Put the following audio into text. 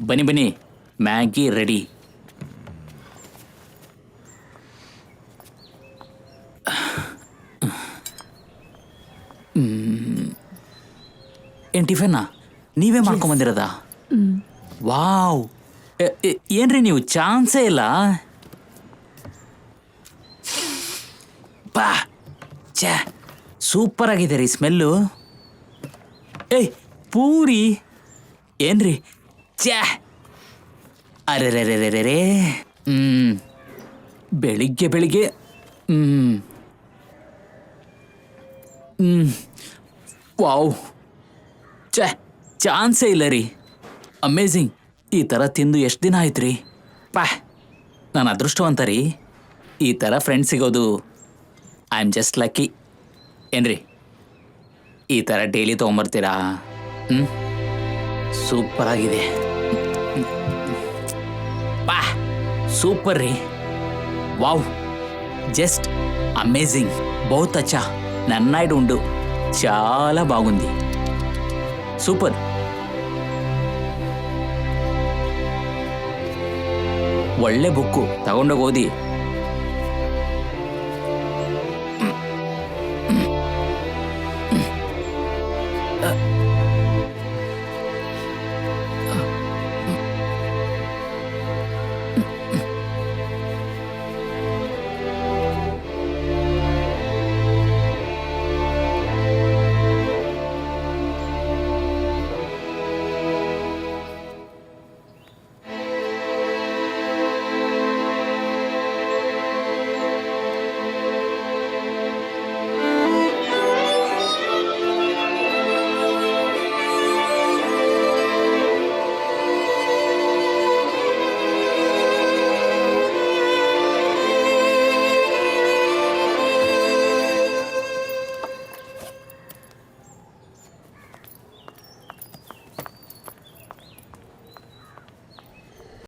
ಬನ್ನಿ ಬನ್ನಿ, Maggi ready. ಏನು ಟಿಫನ್ನ ನೀವೇ ಮಾಡ್ಕೊಂಬಂದಿರೋದಾ? ವಾವ್, ಏನ್ರಿ ನೀವು ಚಾನ್ಸೇ ಇಲ್ಲ. ಬಾ ಛೇ, ಸೂಪರ್ ಆಗಿದೆ ರೀ ಸ್ಮೆಲ್ಲು. ಏಯ್ ಪೂರಿ ಏನ್ರಿ ಛೇ, ಅರೆ ಬೆಳಿಗ್ಗೆ ಬೆಳಿಗ್ಗೆ ವಾವ್, ಛೇ ಚಾನ್ಸೇ ಇಲ್ಲ ರೀ. ಅಮೇಝಿಂಗ್. ಈ ಥರ ತಿಂದು ಎಷ್ಟು ದಿನ ಆಯ್ತು ರೀ. ನಾನು ಅದೃಷ್ಟವಂತ ರೀ, ಈ ಥರ ಫ್ರೆಂಡ್ ಸಿಗೋದು. I am just lucky. ಏನ್ರಿ ಈ ಥರ ಡೈಲಿ ತೊಗೊಂಬರ್ತೀರಾ? ಸೂಪರ್ ಆಗಿದೆ. ಸೂಪರ್ ರೀ. Wow, just amazing. बहुत अच्छा. నన్నాయిడు ఉండు. చాలా బాగుంది. సూపర్. ಒಳ್ಳೆ ಬುಕ್ಕು ತಗೊಂಡೋಗಿ ಓದಿ.